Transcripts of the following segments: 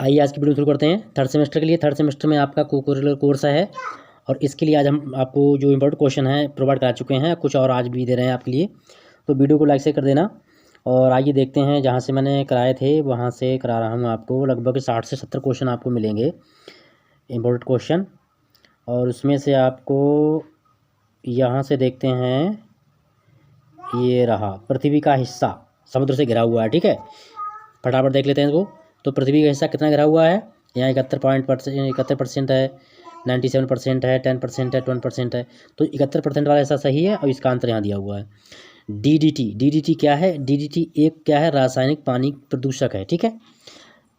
आइए आज की वीडियो शुरू करते हैं। थर्ड सेमेस्टर के लिए, थर्ड सेमेस्टर में आपका कोकरिकुलर कोर्स है और इसके लिए आज हम आपको जो इम्पोर्टेंट क्वेश्चन है प्रोवाइड करा चुके हैं, कुछ और आज भी दे रहे हैं आपके लिए। तो वीडियो को लाइक से कर देना और आइए देखते हैं, जहाँ से मैंने कराए थे वहाँ से करा रहा हूँ आपको। लगभग 60 से 70 क्वेश्चन आपको मिलेंगे, इम्पोर्टेंट क्वेश्चन। और उसमें से आपको यहाँ से देखते हैं, ये रहा पृथ्वी का हिस्सा समुद्र से घिरा हुआ है, ठीक है। फटाफट देख लेते हैं इसको। तो पृथ्वी का हिस्सा कितना घिरा हुआ है? यहाँ 71% है, 97% है, 10% है, 20% है। तो 71% वाला हिस्सा सही है और इसका आंसर यहाँ दिया हुआ है DDT क्या है? DDT एक क्या है? रासायनिक पानी प्रदूषक है, ठीक है।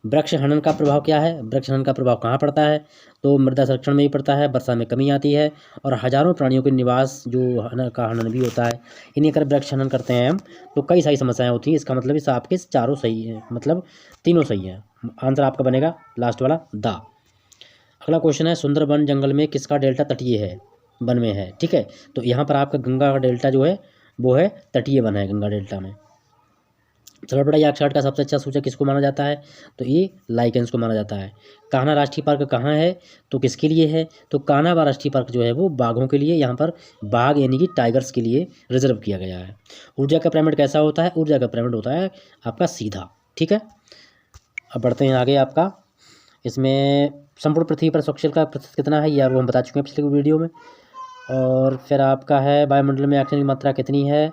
वृक्ष हनन का प्रभाव क्या है? वृक्ष हनन का प्रभाव कहाँ पड़ता है? तो मृदा संरक्षण में ही पड़ता है, वर्षा में कमी आती है और हजारों प्राणियों के निवास जो हनन भी होता है। इन्हीं अगर वृक्ष हनन करते हैं हम तो कई सारी समस्याएं होती हैं। इसका मतलब इस आपके चारों सही है, मतलब तीनों सही है। आंसर आपका बनेगा लास्ट वाला द। अगला क्वेश्चन है, सुंदरबन जंगल में किसका डेल्टा तटीय है? वन में है, ठीक है। तो यहाँ पर आपका गंगा का डेल्टा जो है वो है तटीय वन है गंगा डेल्टा में। चलो बेटा, याकशाट का सबसे अच्छा सूचक किसको माना जाता है? तो ये लाइकेंस को माना जाता है। कान्हा राष्ट्रीय पार्क कहाँ है? तो किसके लिए है? तो कान्हा राष्ट्रीय पार्क जो है वो बाघों के लिए, यहाँ पर बाघ यानी कि टाइगर्स के लिए रिजर्व किया गया है। ऊर्जा का पिरामिड कैसा होता है? ऊर्जा का पिरामिड होता है आपका सीधा, ठीक है। अब बढ़ते हैं आगे। आपका इसमें संपूर्ण पृथ्वी पर स्वच्छ जल का प्रतिशत कितना है, ये वो हम बता चुके हैं पिछले वीडियो में। और फिर आपका है वायुमंडल में ऑक्सीजन की मात्रा कितनी है,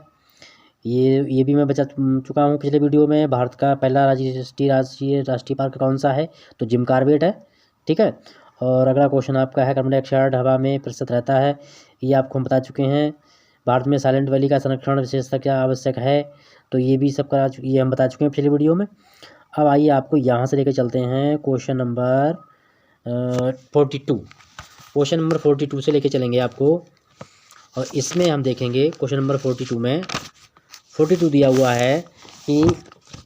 ये भी मैं बता चुका हूँ पिछले वीडियो में। भारत का पहला राष्ट्रीय पार्क कौन सा है? तो जिम कॉर्बेट है, ठीक है। और अगला क्वेश्चन आपका है, कार्बन डाइऑक्साइड हवा में प्रतिशत रहता है, ये आपको हम बता चुके हैं। भारत में साइलेंट वैली का संरक्षण विशेषता क्या आवश्यक है? तो ये भी सब ये हम बता चुके हैं पिछले वीडियो में। अब आइए आपको यहाँ से लेकर चलते हैं क्वेश्चन नंबर 42। क्वेश्चन नंबर 42 से लेके चलेंगे आपको और इसमें हम देखेंगे क्वेश्चन नंबर 42 में 42 दिया हुआ है कि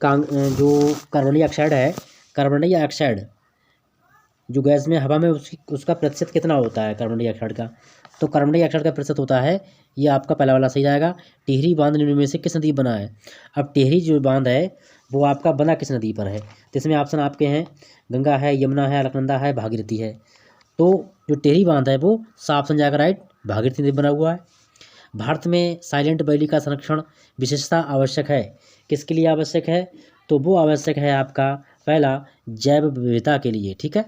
जो कार्बन डाइऑक्साइड है, कार्बन डाइऑक्साइड जो गैस में हवा में उसका प्रतिशत कितना होता है कार्बन डाइऑक्साइड का? तो कार्बन डाइऑक्साइड का प्रतिशत होता है, ये आपका पहला वाला सही जाएगा। टिहरी बांध निम्न में से किस नदी बना है? अब टिहरी जो बांध है वो आपका बना किस नदी पर है? तो इसमें ऑप्शन आपके हैं, गंगा है, यमुना है, अलकनंदा है, भागीरथी है। तो जो टिहरी बांध है वो साफ ऑप्शन जाएगा राइट, भागीरथी नदी बना हुआ है। भारत में साइलेंट वैली का संरक्षण विशेषता आवश्यक है, किसके लिए आवश्यक है? तो वो आवश्यक है आपका पहला जैव विविधता के लिए, ठीक है।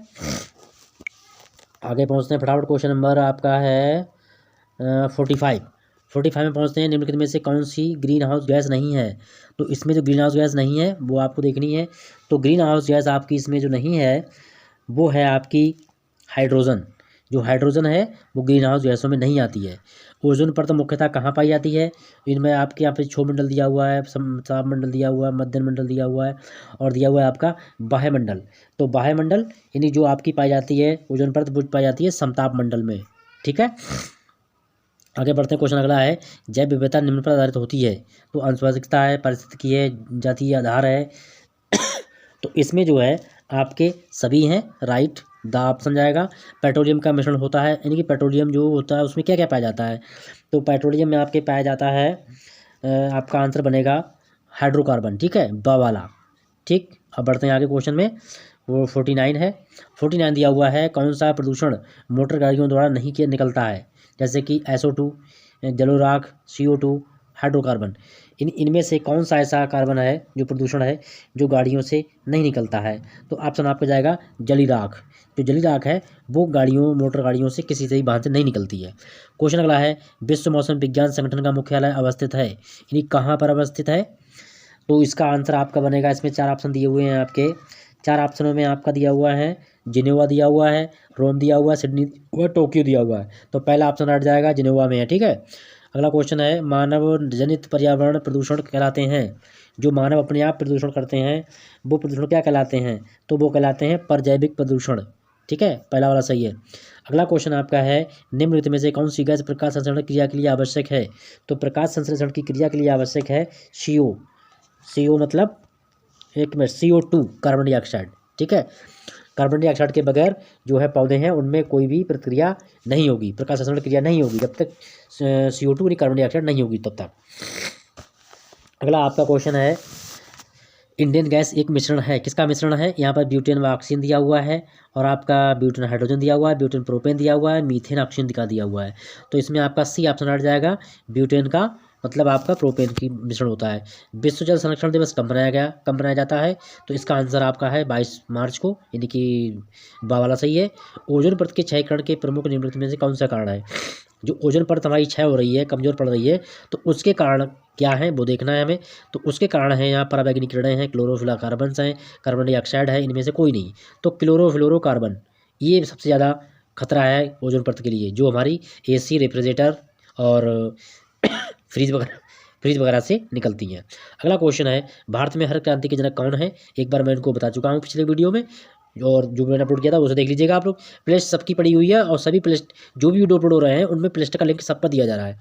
आगे पहुंचते हैं फटाफट। क्वेश्चन नंबर आपका है 45 में पहुंचते हैं। निम्नलिखित में से कौन सी ग्रीन हाउस गैस नहीं है? तो इसमें जो ग्रीन हाउस गैस नहीं है वो आपको देखनी है। तो ग्रीन हाउस गैस आपकी इसमें जो नहीं है वो है आपकी हाइड्रोजन। जो हाइड्रोजन है वो ग्रीन हाउस गैसों में नहीं आती है। ओजोन परत मुख्यतः कहाँ पाई जाती है? इनमें आपके यहाँ पे क्षोभ मंडल दिया हुआ है, साफ मंडल दिया हुआ है, मध्यम मंडल दिया हुआ है और दिया हुआ है आपका बाह्य मंडल। तो बाह्य मंडल यानी जो आपकी पाई जाती है ओजोन परत वो पाई जाती है समताप मंडल में, ठीक है। आगे बढ़ते हैं। क्वेश्चन अगला है, जैव विविधता निम्न पर आधारित होती है। तो आनुवंशिकता है, पारिस्थितिकी है, जातीय आधार है। तो इसमें जो है आपके सभी हैं राइट, द ऑप्शन जाएगा। पेट्रोलियम का मिश्रण होता है, यानी कि पेट्रोलियम जो होता है उसमें क्या क्या पाया जाता है? तो पेट्रोलियम में आपके पाया जाता है, आपका आंसर बनेगा हाइड्रोकार्बन, ठीक है, ब वाला, ठीक। अब बढ़ते हैं आगे क्वेश्चन में। वो 49 है। 49 दिया हुआ है, कौन सा प्रदूषण मोटर गाड़ियों द्वारा नहीं किया निकलता है? जैसे कि SO2, जलोराख, CO2, हाइड्रोकार्बन। इनमें से कौन सा ऐसा कार्बन है जो प्रदूषण है जो गाड़ियों से नहीं निकलता है? तो ऑप्शन आपका जाएगा जली राख। जो जली राख है वो मोटर गाड़ियों से किसी से भी वाहन से नहीं निकलती है। क्वेश्चन अगला है, विश्व मौसम विज्ञान संगठन का मुख्यालय अवस्थित है, यानी कहाँ पर अवस्थित है? तो इसका आंसर आपका बनेगा, इसमें 4 ऑप्शन दिए हुए हैं आपके। 4 ऑप्शनों में आपका दिया हुआ है, जिनेवा दिया हुआ है, रोम दिया हुआ है, सिडनी व टोक्यो दिया हुआ है। तो पहला ऑप्शन हट जाएगा, जिनेवा में है, ठीक है। अगला क्वेश्चन है, मानव जनित पर्यावरण प्रदूषण कहलाते हैं। जो मानव अपने आप प्रदूषण करते हैं वो प्रदूषण क्या कहलाते हैं? तो वो कहलाते हैं परजैविक प्रदूषण, ठीक है, पहला वाला सही है। अगला क्वेश्चन आपका है, निम्नलिखित में से कौन सी गैस प्रकाश संश्लेषण क्रिया के लिए आवश्यक है? तो प्रकाश संश्लेषण की क्रिया के लिए आवश्यक है CO मतलब एक मिनट CO2 कार्बन डाइऑक्साइड, ठीक है। कार्बन डाइऑक्साइड के बगैर जो है पौधे हैं उनमें कोई भी प्रक्रिया नहीं होगी, प्रकाश संश्लेषण क्रिया नहीं होगी जब तक CO2 यानी कार्बन डाइऑक्साइड नहीं होगी तब तक। अगला आपका क्वेश्चन है, इंडियन गैस एक मिश्रण है, किसका मिश्रण है? यहाँ पर ब्यूटेन व ऑक्सीजन दिया हुआ है, और आपका ब्यूटेन हाइड्रोजन दिया हुआ है, ब्यूटेन प्रोपेन दिया हुआ है, मीथेन ऑक्सीजन का दिया हुआ है। तो इसमें आपका सी ऑप्शन हट जाएगा, ब्यूटेन का मतलब आपका प्रोपेन की मिश्रण होता है। विश्व जल संरक्षण दिवस कब मनाया जाता है? तो इसका आंसर आपका है 22 मार्च को, यानी कि बा वाला सही है। ओजोन परत के क्षयकरण के प्रमुख निम्नलिखित में से कौन सा कारण है? जो ओजोन परत हमारी क्षय हो रही है, कमजोर पड़ रही है, तो उसके कारण क्या है वो देखना है हमें। तो उसके कारण है यहाँ पराबैंगनी किरणें हैं, क्लोरोफ्लोरोकार्बन्स हैं, कार्बन डाइऑक्साइड है, इनमें से कोई नहीं। तो क्लोरोफ्लोरोकार्बन ये सबसे ज़्यादा खतरा है ओजोन परत के लिए, जो हमारी एसी, रेफ्रिजरेटर और फ्रिज वगैरह से निकलती हैं। अगला क्वेश्चन है, भारत में हरित क्रांति के जनक कौन है? एक बार मैं इनको बता चुका हूँ पिछले वीडियो में, और जो मैंने अपलोड किया था उसे देख लीजिएगा आप लोग। प्लेलिस्ट सबकी पड़ी हुई है, और सभी प्लेलिस्ट जो भी वीडियो अपलोड हो रहे हैं उनमें प्लेलिस्ट का लिंक सब पर दिया जा रहा है।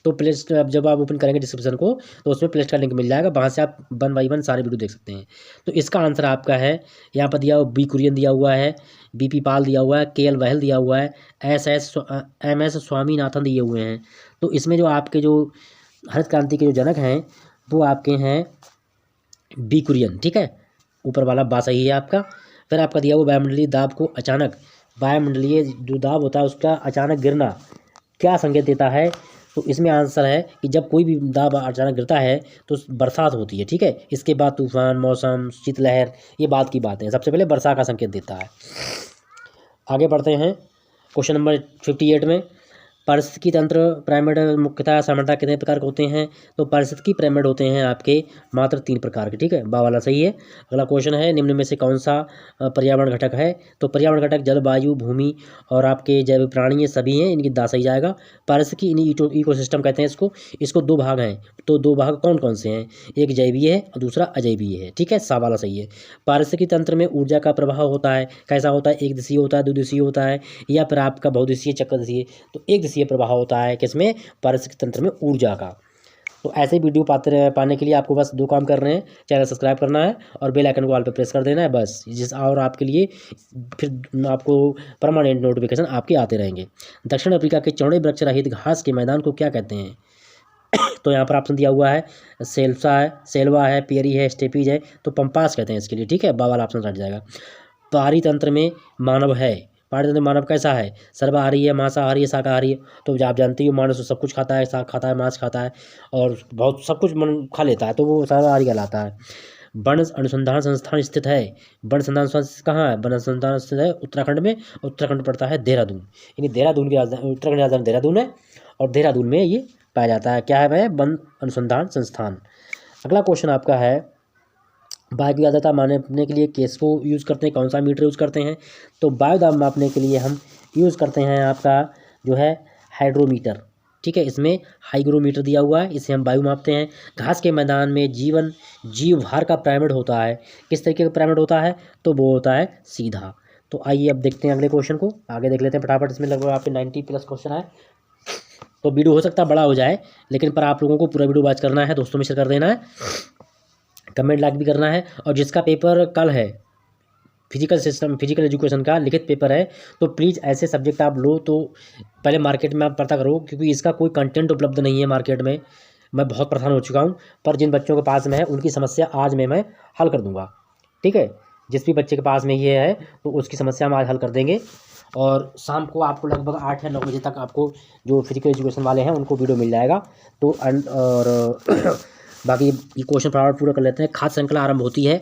तो प्लेलिस्ट अब जब आप ओपन करेंगे डिस्क्रिप्शन को, तो उसमें प्लेलिस्ट का लिंक मिल जाएगा, वहाँ से आप 1 बाई 1 सारे वीडियो देख सकते हैं। तो इसका आंसर आपका है, यहाँ पर दिया बी कुरियन दिया हुआ है, बीपी पाल दिया हुआ है, केएल वहल दिया हुआ है, MS स्वामीनाथन दिए हुए हैं। तो इसमें जो आपके जो हरित क्रांति के जो जनक हैं वो आपके हैं बी कुरियन, ठीक है, ऊपर वाला बा सही है आपका। फिर आपका दिया हुआ वायुमंडलीय दाब को अचानक, वायुमंडलीय जो दाब होता है उसका अचानक गिरना क्या संकेत देता है? तो इसमें आंसर है कि जब कोई भी दाब अचानक गिरता है तो बरसात होती है, ठीक है। इसके बाद तूफान, मौसम, शीतलहर, ये बात की बात है। सबसे पहले वर्षा का संकेत देता है। आगे बढ़ते हैं क्वेश्चन नंबर 58 में। पारिस्थितिकी तंत्र पिरामिड मुख्यतः सामान्यतः कितने प्रकार के होते हैं? तो पारिस्थितिकी पिरामिड होते हैं आपके मात्र 3 प्रकार के, ठीक है, बा वाला सही है। अगला क्वेश्चन है, निम्न में से कौन सा पर्यावरण घटक है? तो पर्यावरण घटक जल, वायु, भूमि और आपके जैव प्राणी, ये सभी हैं, इनकी दा सही जाएगा। पारिस्थितिकी इकोसिस्टम कहते हैं इसको 2 भाग हैं। तो 2 भाग कौन कौन से हैं? एक जैवीय है और दूसरा अजैवीय है, ठीक है, सा वाला सही है। पारिस्थितिकी तंत्र में ऊर्जा का प्रवाह होता है, कैसा होता है? एक दिशीय होता है, 2 दिशीय होता है, या फिर आपका बहुदिशीय, चक्रदिशीय? तो एक दिशीय प्रवाह होता है किसमें? पारिस्थितिक तंत्र में ऊर्जा का। तो ऐसे वीडियो पाने के लिए आपको बस 2 काम करने हैं, चैनल सब्सक्राइब करना है और बेल आइकन को ऑल पे प्रेस कर देना है, बस। और आपके लिए फिर आपको परमानेंट नोटिफिकेशन आपके आते रहेंगे। दक्षिण अफ्रीका के चौड़े वृक्ष रहित घास के मैदान को क्या कहते हैं? तो यहाँ पर ऑप्शन दिया हुआ है, सेल्वा है, पेरी है, स्टेपीज है, तो पंपास कहते हैं इसके लिए, ठीक है, बा वाला ऑप्शन हट जाएगा। पहाड़ी तंत्र में मानव है, पहाड़ी तंत्र में मानव कैसा है? सर्वाहारी है, मांसाहारी है, शाकाहारी है? तो आप जानते ही हो मानव सब कुछ खाता है, शाक खाता है, मांस खाता है, और बहुत सब कुछ खा लेता है, तो वो शाकाहारी कहलाता है। वन अनुसंधान संस्थान स्थित है, वन अनुसंधान संस्थान कहाँ है? वन अनुसंधान स्थित है उत्तराखंड में, उत्तराखंड पड़ता है देहरादून, यानी देहरादून की राजधानी, उत्तराखंड की राजधानी देहरादून है, और देहरादून में ये पाया जाता है। क्या है भाई? वन अनुसंधान संस्थान। अगला क्वेश्चन आपका है, वायु की आर्द्रता मापने के लिए किसको यूज़ करते हैं? कौन सा मीटर यूज़ करते हैं? तो वायु दाब मापने के लिए हम यूज़ करते हैं आपका जो है हाइड्रोमीटर, ठीक है, इसमें हाइग्रोमीटर दिया हुआ है, इससे हम वायु मापते हैं। घास के मैदान में जीव भार का पिरामिड होता है, किस तरीके का पिरामिड होता है? तो वो होता है सीधा। तो आइए अब देखते हैं अगले क्वेश्चन को, आगे देख लेते हैं फटाफट। इसमें लगभग आपके 90+ क्वेश्चन है, तो वीडियो हो सकता है बड़ा हो जाए, लेकिन पर आप लोगों को पूरा वीडियो वॉच करना है, दोस्तों में शेयर कर देना है, कमेंट लाइक भी करना है। और जिसका पेपर कल है, फिजिकल एजुकेशन का लिखित पेपर है, तो प्लीज़ ऐसे सब्जेक्ट आप लो तो पहले मार्केट में आप पता करो, क्योंकि इसका कोई कंटेंट उपलब्ध नहीं है मार्केट में। मैं बहुत परेशान हो चुका हूँ, पर जिन बच्चों के पास में है उनकी समस्या आज मैं हल कर दूँगा, ठीक है। जिस भी बच्चे के पास में ये है तो उसकी समस्या हम आज हल कर देंगे, और शाम को आपको लगभग 8 या 9 बजे तक आपको जो फिजिकल एजुकेशन वाले हैं उनको वीडियो मिल जाएगा। तो और बाकी ये क्वेश्चन फटाफट पूरा कर लेते हैं। खाद्य श्रृंखला आरंभ होती है,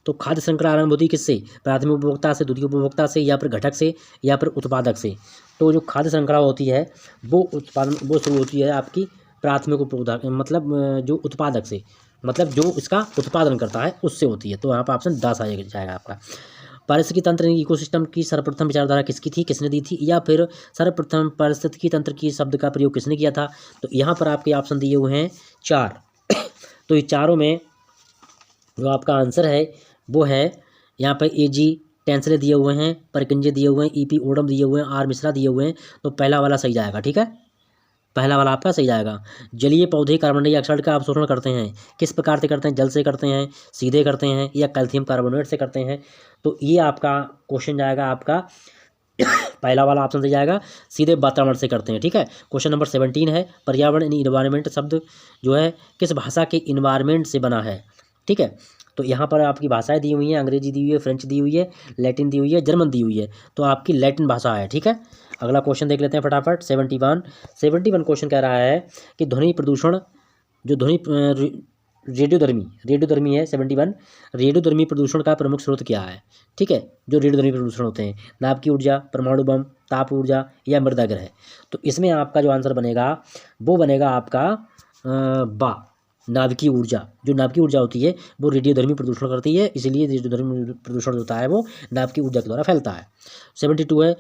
तो खाद्य श्रृंखला आरंभ होती है किससे? प्राथमिक उपभोक्ता से, द्वितीय उपभोक्ता से, या फिर घटक से, या फिर उत्पादक से। तो जो खाद्य श्रृंखला होती है वो शुरू होती है आपकी प्राथमिक उपभोक्ता, मतलब जो उत्पादक से, मतलब जो इसका उत्पादन करता है उससे होती है। तो यहाँ पर ऑप्शन 10 आ जाएगा आपका। पारिस्थितिकी तंत्र इकोसिस्टम की सर्वप्रथम विचारधारा किसकी थी, किसने दी थी? या फिर सर्वप्रथम पारिस्थितिकी तंत्र की शब्द का प्रयोग किसने किया था? तो यहाँ पर आपके ऑप्शन दिए हुए हैं 4। तो ये चारों में जो आपका आंसर है वो है यहाँ पर AG टेंसले दिए हुए हैं, परकिंजे दिए हुए हैं, EP ओडम दिए हुए हैं, R मिश्रा दिए हुए हैं। तो पहला वाला सही जाएगा, ठीक है, पहला वाला आपका सही जाएगा। जलीय पौधे कार्बन डाइऑक्साइड का अवशोषण करते हैं, किस प्रकार से करते हैं? जल से करते हैं, सीधे करते हैं, या कैल्शियम कार्बोनेट से करते हैं? तो ये आपका क्वेश्चन जाएगा आपका पहला वाला ऑप्शन से जाएगा, सीधे वातावरण से करते हैं, ठीक है। क्वेश्चन नंबर 17 है, पर्यावरण इन्वायरमेंट शब्द जो है किस भाषा के इन्वायरमेंट से बना है, ठीक है। तो यहाँ पर आपकी भाषाएं दी हुई हैं, अंग्रेजी दी हुई है, फ्रेंच दी हुई है, लैटिन दी हुई है, जर्मन दी हुई है, तो आपकी लैटिन भाषा है। ठीक है, अगला क्वेश्चन देख लेते हैं फटाफट। 71 क्वेश्चन कह रहा है कि ध्वनि प्रदूषण, जो ध्वनि रेडियोधर्मी है 71। रेडियोधर्मी प्रदूषण का प्रमुख स्रोत क्या है? ठीक है, जो रेडियोधर्मी प्रदूषण होते हैं, नाभिक की ऊर्जा, परमाणु बम, ताप ऊर्जा या मृदाग्रह। तो इसमें आपका जो आंसर बनेगा वो बनेगा आपका बा, नाभिकीय ऊर्जा। जो नाभिकीय ऊर्जा होती है वो रेडियोधर्मी प्रदूषण करती है, इसलिए रेडियोधर्मी प्रदूषण जो होता है वो नाभिकीय ऊर्जा के द्वारा फैलता है। 72 है,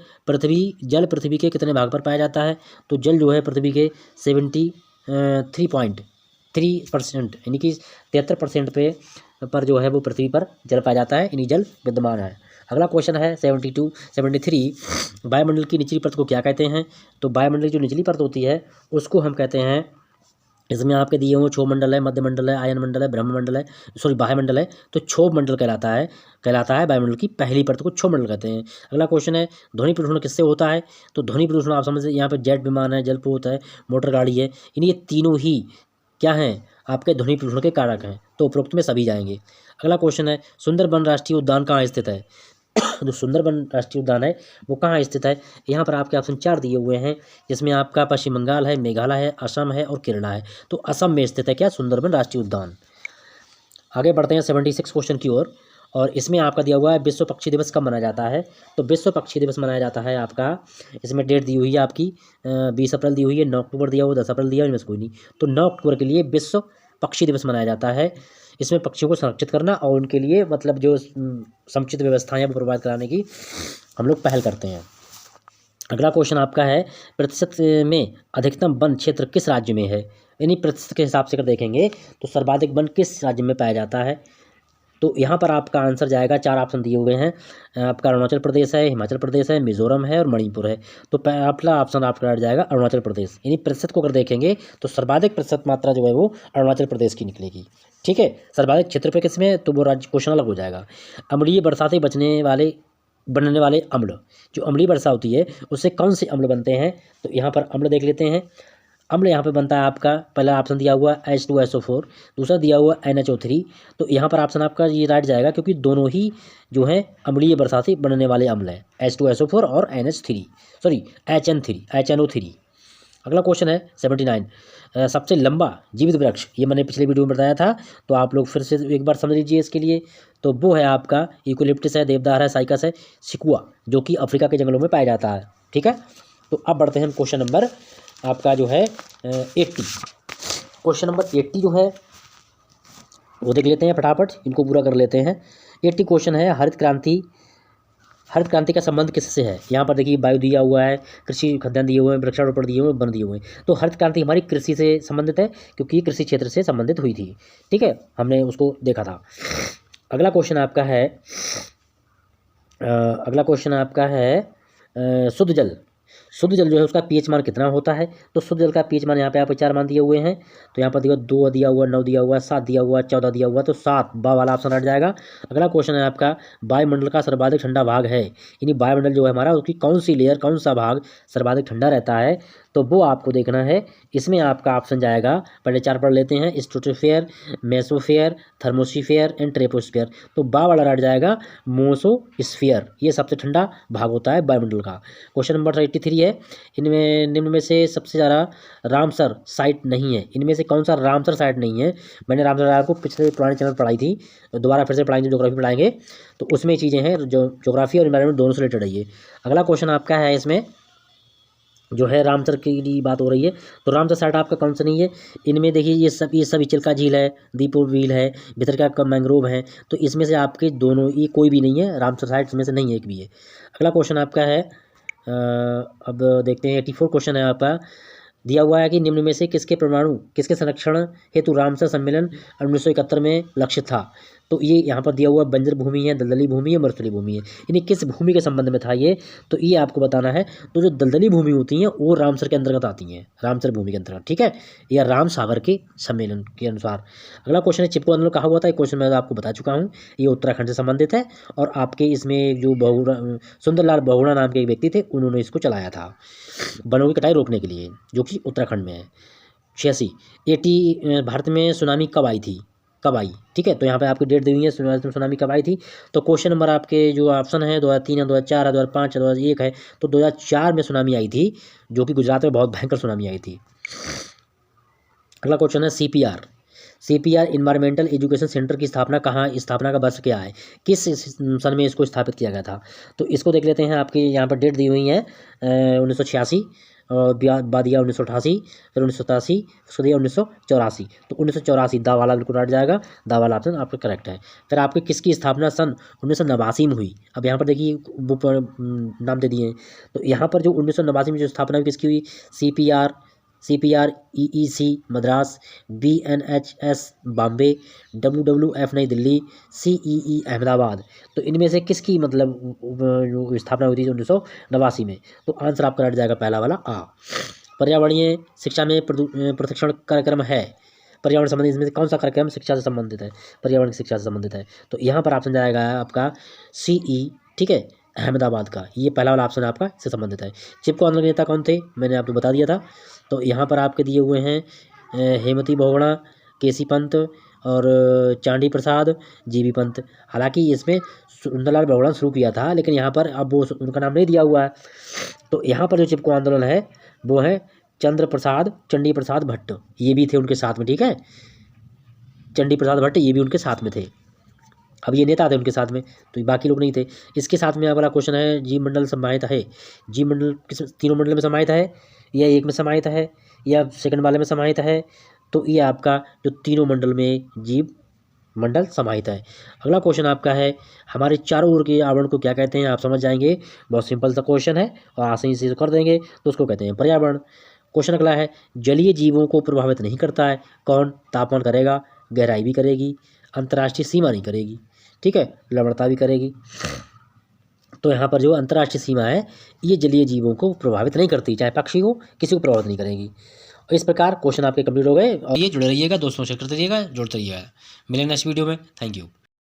जल पृथ्वी के कितने भाग पर पाया जाता है? तो जल जो है पृथ्वी के 73.3%, यानी कि 73% पर जो है वो पृथ्वी पर जल पाया जाता है, यानी जल विद्यमान है। अगला क्वेश्चन है 73, वायुमंडल की निचली परत को क्या कहते हैं? तो वायुमंडल की जो निचली परत होती है उसको हम कहते हैं, इसमें आपके दिए हुए क्षोभ मंडल है, मध्य मंडल है, आयन मंडल है, ब्रह्म मंडल है, सॉरी वायुमंडल है, तो क्षोभ मंडल कहलाता है वायुमंडल की पहली परत को क्षोभ मंडल कहते हैं। अगला क्वेश्चन है, ध्वनि प्रदूषण किससे होता है? तो ध्वनि प्रदूषण आप समझ, यहाँ पे जेट विमान है, जलपोत है, मोटर गाड़ी है, यानी ये तीनों ही क्या हैं? आपके ध्वनि प्रदूषण के कारक हैं, तो उपरोक्त में सभी जाएंगे। अगला क्वेश्चन है, सुंदरबन राष्ट्रीय उद्यान कहाँ स्थित है? जो सुंदरबन राष्ट्रीय उद्यान है वो कहाँ स्थित है? यहाँ पर आपके ऑप्शन 4 दिए हुए हैं, जिसमें आपका पश्चिम बंगाल है, मेघालय है, असम है और केरला है। तो असम में स्थित है क्या? सुंदरबन राष्ट्रीय उद्यान। आगे बढ़ते हैं 76 क्वेश्चन की ओर, और इसमें आपका दिया हुआ है विश्व पक्षी दिवस कब मनाया जाता है? तो विश्व पक्षी दिवस मनाया जाता है आपका, इसमें डेट दी हुई है आपकी 20 अप्रैल दी हुई है, 9 अक्टूबर दिया हुआ, 10 अप्रैल दिया हुआ, इनमें से कोई नहीं। तो 9 अक्टूबर के लिए विश्व पक्षी दिवस मनाया जाता है। इसमें पक्षियों को संरक्षित करना और उनके लिए मतलब जो समुचित व्यवस्थाएं वो प्रोवाइड कराने की हम लोग पहल करते हैं। अगला क्वेश्चन आपका है, प्रतिशत में अधिकतम वन क्षेत्र किस राज्य में है? यानी प्रतिशत के हिसाब से अगर देखेंगे तो सर्वाधिक वन किस राज्य में पाया जाता है? तो यहाँ पर आपका आंसर जाएगा, 4 ऑप्शन दिए हुए हैं आपका, अरुणाचल प्रदेश है, हिमाचल प्रदेश है, मिजोरम है और मणिपुर है। तो पहला ऑप्शन आपका रह जाएगा अरुणाचल प्रदेश। यानी प्रतिशत को अगर देखेंगे तो सर्वाधिक प्रतिशत मात्रा जो है वो अरुणाचल प्रदेश की निकलेगी। ठीक है, सर्वाधिक क्षेत्र पे किस में? तो वो राज्य क्वेश्चन अलग हो जाएगा। अम्लीय वर्षा से बनने वाले अम्ल, जो अम्लीय वर्षा होती है उससे कौन से अम्ल बनते हैं? तो यहाँ पर अम्ल देख लेते हैं। अम्ल यहाँ पे बनता है आपका, पहला ऑप्शन दिया हुआ H2SO4, दूसरा दिया हुआ NHO3। तो यहाँ पर ऑप्शन आपका ये राइट जाएगा, क्योंकि दोनों ही जो है अम्लीय वर्षा से बनने वाले अम्ल हैं, H2SO4 और HNO3। अगला क्वेश्चन है 79, सबसे लंबा जीवित वृक्ष, ये मैंने पिछले वीडियो में बताया था, तो आप लोग फिर से एक बार समझ लीजिए इसके लिए। तो वो है आपका यूकेलिप्टस है, देवदार है, साइकस है, सिकुआ, जो कि अफ्रीका के जंगलों में पाया जाता है। ठीक है, तो अब बढ़ते हैं क्वेश्चन नंबर आपका जो है 80। क्वेश्चन नंबर 80 जो है वो देख लेते हैं फटाफट, इनको पूरा कर लेते हैं। 80 क्वेश्चन है, हरित क्रांति का संबंध किससे है? यहाँ पर देखिए वायु दिया हुआ है, कृषि खाद्यान्न दिए हुए हैं, वृक्षारोपण दिए हुए हैं, वन दिए हुए हैं। तो हरित क्रांति हमारी कृषि से संबंधित है, क्योंकि ये कृषि क्षेत्र से संबंधित हुई थी। ठीक है, हमने उसको देखा था। अगला क्वेश्चन आपका है शुद्ध जल जो है उसका पीएच मान कितना होता है? तो शुद्ध जल का पीएच मान यहाँ पे आप 4 मान दिए हुए हैं, तो यहाँ पर दिया 2 दिया हुआ, 9 दिया हुआ, 7 दिया हुआ, 14 दिया हुआ, तो 7 बा वाला ऑप्शन हट जाएगा। अगला क्वेश्चन है आपका, वायुमंडल का सर्वाधिक ठंडा भाग है, यानी वायुमंडल जो है हमारा उसकी कौन सी लेयर, कौन सा भाग सर्वाधिक ठंडा रहता है? तो वो आपको देखना है। इसमें आपका ऑप्शन जाएगा, पहले 4 पढ़ लेते हैं, stratosphere, mesosphere, thermosphere and troposphere. तो बा वाला रट जाएगा मेसोस्फेयर, ये सबसे ठंडा भाग होता है वायुमंडल का। क्वेश्चन नंबर 83 है, इनमें निम्न में से सबसे ज़्यादा रामसर साइट नहीं है, इनमें से कौन सा रामसर साइट नहीं है? मैंने रामसर साइट को पिछले पुराने चैनल पढ़ाई थी, दोबारा फिर से पढ़ाएंगे, ज्योग्राफी पढ़ाएंगे, तो उसमें चीज़ें हैं जो ज्योग्राफी और एनवायरनमेंट दोनों से रिलेटेड है ये। अगला क्वेश्चन आपका है, इसमें जो है रामसर की बात हो रही है, तो रामसर साइट आपका कौन सा नहीं है? इनमें देखिए ये सब चिल्का झील है, दीपो झील है, भीतर का मैंग्रोव है, तो इसमें से आपके दोनों, ये कोई भी नहीं है, रामसर साइट में से नहीं है, एक भी है। अगला क्वेश्चन आपका है, अब देखते हैं 84 क्वेश्चन है आपका, दिया हुआ है कि निम्न में से किसके संरक्षण हेतु रामसर सम्मेलन 1971 में लक्षित था? तो ये यहाँ पर दिया हुआ बंजर भूमि है, दलदली भूमि है, मरुस्थलीय भूमि है, यानी किस भूमि के संबंध में था ये? तो ये आपको बताना है। तो जो दलदली भूमि होती हैं वो रामसर के अंतर्गत आती हैं, रामसर भूमि के अंतर्गत। ठीक है, या राम सागर के सम्मेलन के अनुसार। अगला क्वेश्चन है, चिपको आंदोलन कहा हुआ था? ये क्वेश्चन मैं आपको बता चुका हूँ, ये उत्तराखंड से संबंधित है, और आपके इसमें जो सुंदरलाल बहुगुणा नाम के एक व्यक्ति थे, उन्होंने इसको चलाया था वनों की कटाई रोकने के लिए, जो कि उत्तराखंड में है। 86 भारत में सुनामी कब आई थी? कब आई, ठीक है। तो यहाँ पे आपकी डेट दी हुई है सुनामी कब आई थी। तो क्वेश्चन नंबर आपके जो ऑप्शन है 2003 है, 2004 है, 2005 है, 2001 है। तो 2004 में सुनामी आई थी, जो कि गुजरात में बहुत भयंकर सुनामी आई थी। अगला क्वेश्चन है सीपीआर इन्वायरमेंटल एजुकेशन सेंटर की स्थापना का वर्ष क्या है, किस सन में इसको स्थापित किया गया था। तो इसको देख लेते हैं। आपकी यहाँ पर डेट दी हुई है 1986 और बाद दिया 1988, फिर 1987, उसको दिया 1984। तो 1984 दा वाला बिल्कुल हट जाएगा, दा वाला ऑप्शन आपका करेक्ट है। फिर आपके किसकी स्थापना सन 1989 में हुई। अब यहाँ पर देखिए वो नाम दे दिए हैं। तो यहाँ पर जो 1989 में जो स्थापना हुई किसकी हुई, CPR EEC Madras, BNHS Bombay, WWF नई दिल्ली, सीईई अहमदाबाद। तो इनमें से किसकी मतलब जो स्थापना हुई थी 1989 में। तो आंसर आपका रट जाएगा पहला वाला आ। पर्यावरणीय शिक्षा में प्रशिक्षण कार्यक्रम है, पर्यावरण संबंधित इसमें से कौन सा कार्यक्रम शिक्षा से संबंधित है, पर्यावरण की शिक्षा से संबंधित है। तो यहाँ पर ऑप्शन जाएगा आपका सीई, ठीक है, अहमदाबाद का। ये पहला वाला ऑप्शन आपका इससे संबंधित है। चिपको आंदोलन के नेता कौन थे, मैंने आपको बता दिया था। तो यहाँ पर आपके दिए हुए हैं हेमवती बहुगुणा, केसी पंत और चांडी प्रसाद, जीबी पंत। हालांकि इसमें सुंदरलाल बहुगुणा शुरू किया था, लेकिन यहाँ पर अब वो उनका नाम नहीं दिया हुआ है। तो यहाँ पर जो चिपको आंदोलन है वो है चंडी प्रसाद भट्ट, ये भी थे उनके साथ में, ठीक है। चंडी प्रसाद भट्ट ये भी उनके साथ में थे। अब ये नेता थे उनके साथ में, तो बाकी लोग नहीं थे। इसके साथ में अगला क्वेश्चन है, जीव मंडल समाहित है। जीव मंडल किस तीनों मंडल में समाहित है, या एक में समाहित है, या सेकंड वाले में समाहित है। तो ये आपका जो तीनों मंडल में जीव मंडल समाहित है। अगला क्वेश्चन आपका है, हमारे चारों ओर के आवरण को क्या कहते हैं। आप समझ जाएंगे, बहुत सिंपल सा क्वेश्चन है और आसानी से कर देंगे। तो उसको कहते हैं पर्यावरण। क्वेश्चन अगला है, जलीय जीवों को प्रभावित नहीं करता है कौन। तापमान करेगा, गहराई भी करेगी, अंतर्राष्ट्रीय सीमा नहीं करेगी, ठीक है, लवणता भी करेगी। तो यहाँ पर जो अंतर्राष्ट्रीय सीमा है ये जलीय जीवों को प्रभावित नहीं करती, चाहे पक्षी हो, किसी को प्रभावित नहीं करेगी। और इस प्रकार क्वेश्चन आपके कंप्लीट हो गए। और ये जुड़े रहिएगा, दोस्तों से करते रहिएगा, जुड़ते रहिएगा। मिलेंगे नेक्स्ट वीडियो में। Thank you.